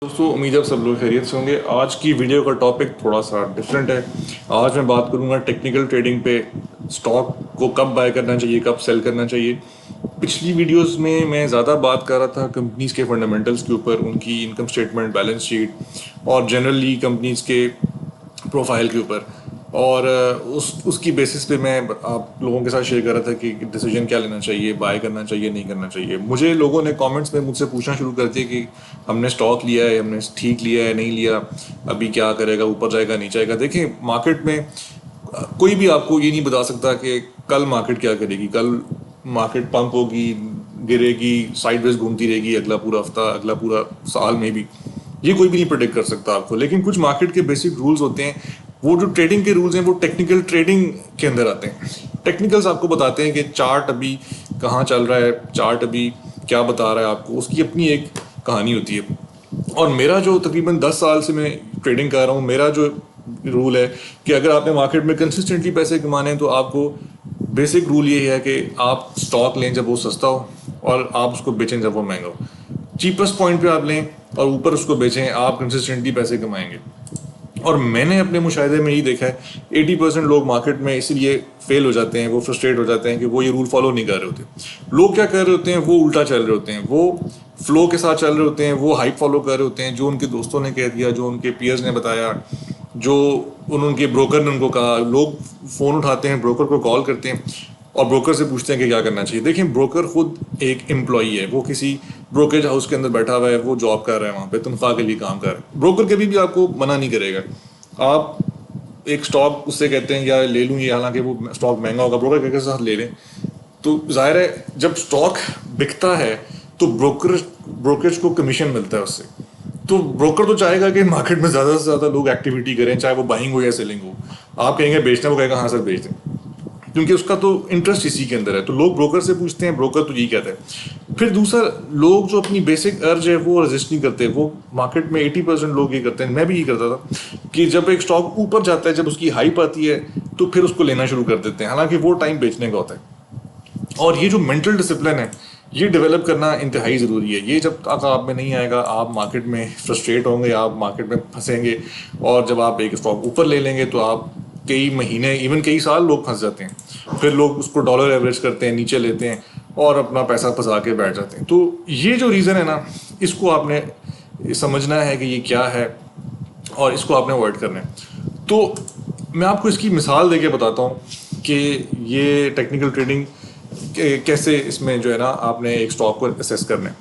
दोस्तों उम्मीद है आप सब लोग खैरियत से होंगे। आज की वीडियो का टॉपिक थोड़ा सा डिफरेंट है। आज मैं बात करूंगा टेक्निकल ट्रेडिंग पे, स्टॉक को कब बाय करना चाहिए, कब सेल करना चाहिए। पिछली वीडियोस में मैं ज़्यादा बात कर रहा था कंपनीज के फंडामेंटल्स के ऊपर, उनकी इनकम स्टेटमेंट, बैलेंस शीट और जनरली कंपनीज के प्रोफाइल के ऊपर। और उसकी बेसिस पे मैं आप लोगों के साथ शेयर कर रहा था कि डिसीजन क्या लेना चाहिए, बाय करना चाहिए, नहीं करना चाहिए। मुझे लोगों ने कमेंट्स में मुझसे पूछना शुरू कर दिया कि हमने स्टॉक लिया है, हमने ठीक लिया है, नहीं लिया, अभी क्या करेगा, ऊपर जाएगा, नीचे जाएगा। देखिए मार्केट में कोई भी आपको ये नहीं बता सकता कि कल मार्केट क्या करेगी। कल मार्केट पंप होगी, गिरेगी, साइडवेज घूमती रहेगी अगला पूरा हफ्ता, अगला पूरा साल में भी, ये कोई भी नहीं प्रेडिक्ट कर सकता आपको। लेकिन कुछ मार्केट के बेसिक रूल्स होते हैं। वो जो ट्रेडिंग के रूल्स हैं वो टेक्निकल ट्रेडिंग के अंदर आते हैं। टेक्निकल्स आपको बताते हैं कि चार्ट अभी कहाँ चल रहा है, चार्ट अभी क्या बता रहा है आपको, उसकी अपनी एक कहानी होती है। और मेरा जो तकरीबन 10 साल से मैं ट्रेडिंग कर रहा हूँ, मेरा जो रूल है कि अगर आपने मार्केट में कंसिस्टेंटली पैसे कमाने हैं तो आपको बेसिक रूल ये है कि आप स्टॉक लें जब वो सस्ता हो और आप उसको बेचें जब वो महंगा हो। चीपेस्ट पॉइंट पे आप लें और ऊपर उसको बेचें, आप कंसिस्टेंटली पैसे कमाएंगे। और मैंने अपने मुशाहिदे में यही देखा है 80% लोग मार्केट में इसीलिए फेल हो जाते हैं, वो फ्रस्ट्रेट हो जाते हैं कि वो ये रूल फॉलो नहीं कर रहे होते। लोग क्या कर रहे होते हैं, वो उल्टा चल रहे होते हैं, वो फ्लो के साथ चल रहे होते हैं, वो हाइप फॉलो कर रहे होते हैं, जो उनके दोस्तों ने कह दिया, जो उनके पीयर्स ने बताया, जो उनके ब्रोकर ने उनको कहा। लोग फ़ोन उठाते हैं, ब्रोकर को कॉल करते हैं और ब्रोकर से पूछते हैं कि क्या करना चाहिए। देखिए ब्रोकर खुद एक एम्प्लॉई है, वो किसी ब्रोकरेज हाउस के अंदर बैठा हुआ है, वो जॉब कर रहा है, वहाँ पे तनख्वाह के लिए काम कर रहा है। ब्रोकर कभी भी आपको मना नहीं करेगा। आप एक स्टॉक उससे कहते हैं या ले लूँ ये, हालांकि वो स्टॉक महंगा होगा, ब्रोकर के साथ ले लें तो जाहिर है जब स्टॉक बिकता है तो ब्रोकरेज को कमीशन मिलता है उससे। तो ब्रोकर तो चाहेगा कि मार्केट में ज़्यादा से ज़्यादा लोग एक्टिविटी करें, चाहे वो बाइंग हो या सेलिंग हो। आप कहेंगे बेचना, वो कहेगा हाँ सर बेच दें, क्योंकि उसका तो इंटरेस्ट इसी के अंदर है। तो लोग ब्रोकर से पूछते हैं, ब्रोकर तो यही कहता है। फिर दूसरा, लोग जो अपनी बेसिक अर्ज है वो रजिस्ट नहीं करते। वो मार्केट में 80% लोग ये करते हैं, मैं भी ये करता था, कि जब एक स्टॉक ऊपर जाता है, जब उसकी हाइप आती है तो फिर उसको लेना शुरू कर देते हैं, हालांकि वो टाइम बेचने का होता है। और ये जो मेंटल डिसिप्लिन है ये डेवलप करना इंतहाई ज़रूरी है। ये जब तक आप में नहीं आएगा, आप मार्केट में फ्रस्ट्रेट होंगे, आप मार्केट में फंसेंगे। और जब आप एक स्टॉक ऊपर ले लेंगे तो आप कई महीने, इवन कई साल लोग फंस जाते हैं। फिर लोग उसको डॉलर एवरेज करते हैं, नीचे लेते हैं और अपना पैसा फंसा के बैठ जाते हैं। तो ये जो रीज़न है ना, इसको आपने समझना है कि ये क्या है और इसको आपने अवॉइड करना है। तो मैं आपको इसकी मिसाल देके बताता हूँ कि ये टेक्निकल ट्रेडिंग कैसे, इसमें जो है ना आपने एक स्टॉक को असेस करना है।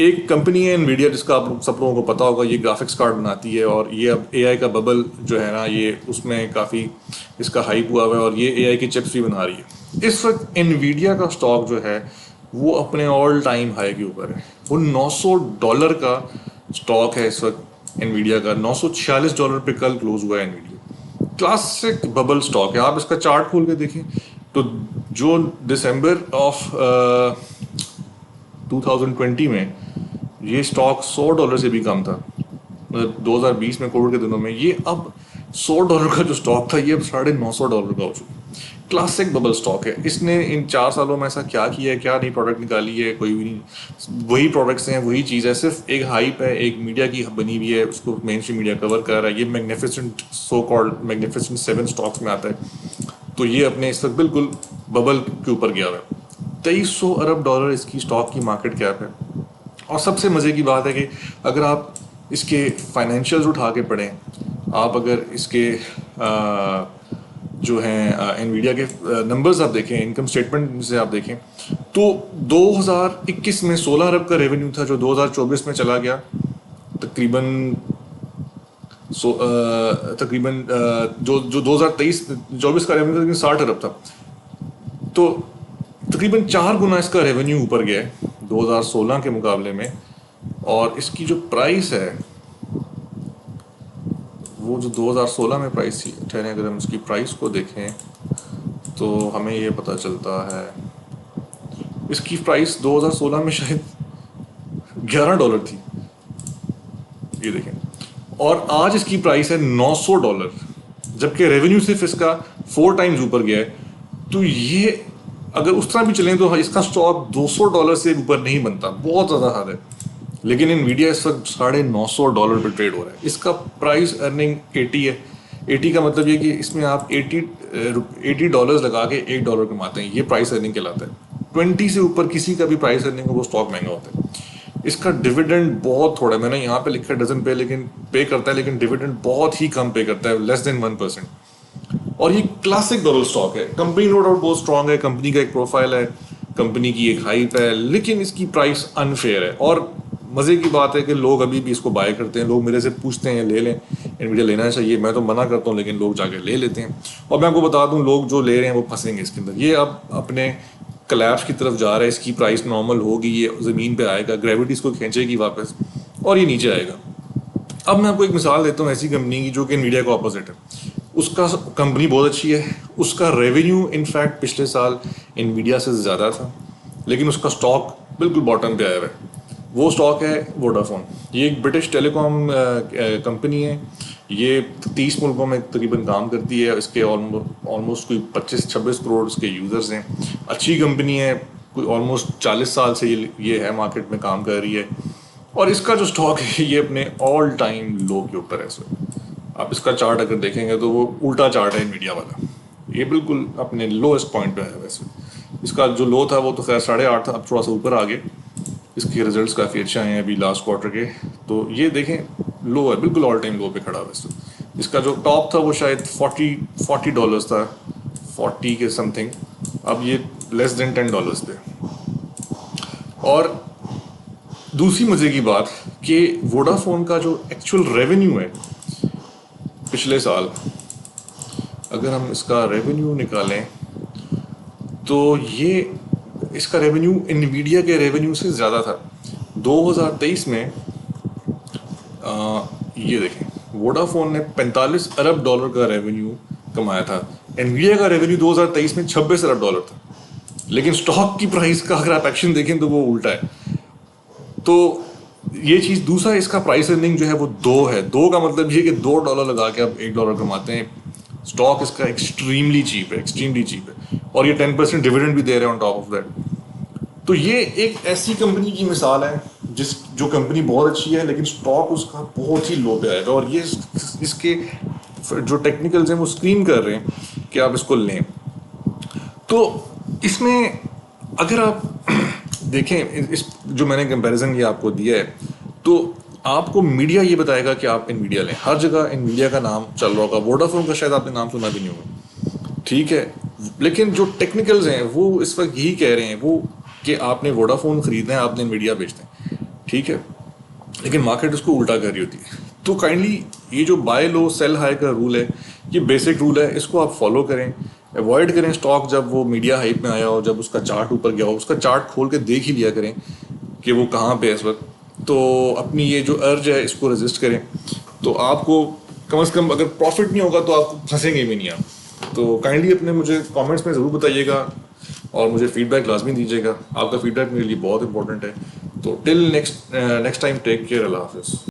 एक कंपनी है एनवीडिया, जिसका आप सब लोगों को पता होगा, ये ग्राफिक्स कार्ड बनाती है और ये अब एआई का बबल जो है ना, ये उसमें काफ़ी इसका हाइप हुआ हुआ है और ये एआई की चिप्स भी बना रही है। इस वक्त एनवीडिया का स्टॉक जो है वो अपने ऑल टाइम हाई के ऊपर है। वो $900 का स्टॉक है इस वक्त एनवीडिया का। $946 पे कल क्लोज हुआ है एनवीडिया। क्लासिक बबल स्टॉक है। आप इसका चार्ट खोल के देखें तो जो दिसंबर ऑफ 2020 में ये स्टॉक $100 से भी कम था, मतलब 2020 में कोविड के दिनों में, ये अब $100 का जो स्टॉक था ये अब $950 का हो चुका है। क्लासिक बबल स्टॉक है। इसने इन 4 सालों में ऐसा क्या किया है, क्या नई प्रोडक्ट निकाली है, कोई भी नहीं। वही प्रोडक्ट्स हैं, वही चीज़ है, सिर्फ एक हाइप है, एक मीडिया की बनी हुई है, उसको मेन स्ट्रीम मीडिया कवर कर रहा है। ये magnificent, so called magnificent 7 stocks में आता है। तो ये अपने इस वक्त बिल्कुल बबल के ऊपर गया हुआ है। $2300 इसकी स्टॉक की मार्केट कैप है। और सबसे मज़े की बात है कि अगर आप इसके फाइनेंशियल्स उठा के पढ़ें, आप अगर इसके जो हैं एनवीडिया के नंबर्स आप देखें, इनकम स्टेटमेंट से आप देखें, तो 2021 में 16 अरब का रेवेन्यू था, जो 2024 में चला गया तकरीबन जो 2023-24 का रेवेन्यू था 60 अरब था। तो तकरीबन 4 गुना इसका रेवेन्यू ऊपर गया है 2016 के मुकाबले में। और इसकी जो प्राइस है वो जो 2016 में प्राइस थी, ठहरें अगर हम इसकी प्राइस को देखें तो हमें ये पता चलता है इसकी प्राइस 2016 में शायद $11 थी, ये देखें। और आज इसकी प्राइस है $900, जबकि रेवेन्यू सिर्फ इसका 4 टाइम्स ऊपर गया है। तो ये अगर उस तरह भी चलें तो इसका स्टॉक $200 से ऊपर नहीं बनता, बहुत ज़्यादा हार्ड है। लेकिन इनवीडिया इस वक्त $950 पे ट्रेड हो रहा है। इसका प्राइस अर्निंग 80 है। 80 का मतलब ये कि इसमें आप $80 लगा के $1 कमाते हैं, ये प्राइस अर्निंग कहलाता है। 20 से ऊपर किसी का भी प्राइस अर्निंग हो वो स्टॉक महंगा होता है। इसका डिविडेंड बहुत थोड़ा है, मैंने यहाँ पे लिखा है डजन पे, लेकिन पे करता है, लेकिन डिविडेंड बहुत ही कम पे करता है, लेस देन 1%। और ये क्लासिक डबल स्टॉक है। कंपनी नो डाउट बहुत स्ट्रांग है, कंपनी का एक प्रोफाइल है, कंपनी की एक हाइप है, लेकिन इसकी प्राइस अनफेयर है। और मज़े की बात है कि लोग अभी भी इसको बाय करते हैं। लोग मेरे से पूछते हैं ले लें, इनवीडिया लेना चाहिए, मैं तो मना करता हूँ, लेकिन लोग जाके ले लेते हैं। और मैं आपको बता दूँ, लोग जो ले रहे हैं वो फंसेंगे इसके अंदर। ये अब अपने कलैप्स की तरफ जा रहा है, इसकी प्राइस नॉर्मल होगी, ये ज़मीन पे आएगा, ग्रेविटी इसको खींचेगी वापस और ये नीचे आएगा। अब मैं आपको एक मिसाल देता हूँ ऐसी कंपनी की जो कि इनवीडिया का ऑपोजिट है। उसका कंपनी बहुत अच्छी है, उसका रेवेन्यू इनफैक्ट पिछले साल इनवीडिया से ज़्यादा था, लेकिन उसका स्टॉक बिल्कुल बॉटम पे आया हुआ है। वो स्टॉक है वोडाफोन। ये एक ब्रिटिश टेलीकॉम कंपनी है। ये 30 मुल्कों में तकरीबन काम करती है। इसके ऑलमोस्ट कोई 25-26 करोड़ उसके यूज़र्स हैं। अच्छी कंपनी है, कोई ऑलमोस्ट 40 साल से ये है मार्केट में काम कर रही है। और इसका जो स्टॉक है ये अपने ऑल टाइम लो के ऊपर है। सो आप इसका चार्ट अगर देखेंगे तो वो उल्टा चार्ट है इनवीडिया वाला। ये बिल्कुल अपने लोएस्ट पॉइंट पे है। वैसे इसका जो लो था वो तो खैर 8.5 था, अब थोड़ा सा ऊपर आ गए। इसके रिजल्ट्स काफ़ी अच्छे आए हैं अभी लास्ट क्वार्टर के। तो ये देखें लो है, बिल्कुल ऑल टाइम लो पे खड़ा है। वैसे इसका जो टॉप था वो शायद $40 था, 40 के समथिंग। अब ये लेस देन $10 पे। और दूसरी मज़े की बात कि वोडाफोन का जो एक्चुअल रेवेन्यू है पिछले साल, अगर हम इसका रेवेन्यू निकालें तो ये इसका रेवेन्यू इनवीडिया के रेवेन्यू से ज़्यादा था। 2023 में ये देखें, वोडाफोन ने $45 अरब का रेवेन्यू कमाया था। इनवीडिया का रेवेन्यू 2023 में $26 अरब था, लेकिन स्टॉक की प्राइस का अगर आप एक्शन देखें तो वो उल्टा है। तो ये चीज़, दूसरा इसका प्राइस अर्निंग जो है वो 2 है। 2 का मतलब ये कि $2 लगा के आप $1 कमाते हैं। स्टॉक इसका एक्सट्रीमली चीप है, एक्सट्रीमली चीप है। और ये 10% डिविडेंड भी दे रहे हैं ऑन टॉप ऑफ दैट। तो ये एक ऐसी कंपनी की मिसाल है जो कंपनी बहुत अच्छी है, लेकिन स्टॉक उसका बहुत ही लो पे आएगा। और ये इसके जो टेक्निकल्स हैं वो स्क्रीन कर रहे हैं कि आप इसको लें। तो इसमें अगर आप देखें, इस जो मैंने कंपैरिजन ये आपको दिया है, तो आपको मीडिया ये बताएगा कि आप इनवीडिया लें। हर जगह इनवीडिया का नाम चल रहा होगा, वोडाफोन का शायद आपने नाम सुना भी नहीं होगा, ठीक है। लेकिन जो टेक्निकल्स हैं वो इस वक्त यही कह रहे हैं वो कि आपने वोडाफोन ख़रीदना है, आपने इनवीडिया बेचना है, ठीक है। लेकिन मार्केट उसको उल्टा कर रही होती है। तो काइंडली ये जो बाय लो सेल हाई का रूल है, ये बेसिक रूल है, इसको आप फॉलो करें। अवॉइड करें स्टॉक जब वो मीडिया हाइप में आया हो, जब उसका चार्ट ऊपर गया हो, उसका चार्ट खोल के देख ही लिया करें कि वो कहाँ पे है इस वक्त। तो अपनी ये जो अर्ज है इसको रेजिस्ट करें, तो आपको कम से कम अगर प्रॉफिट नहीं होगा तो आप फंसेंगे भी नहीं आप। तो काइंडली अपने मुझे कमेंट्स में ज़रूर बताइएगा और मुझे फीडबैक लाजमी दीजिएगा। आपका फीडबैक मेरे लिए बहुत इंपॉर्टेंट है। तो till next time, take care, अल्लाह हाफिज़।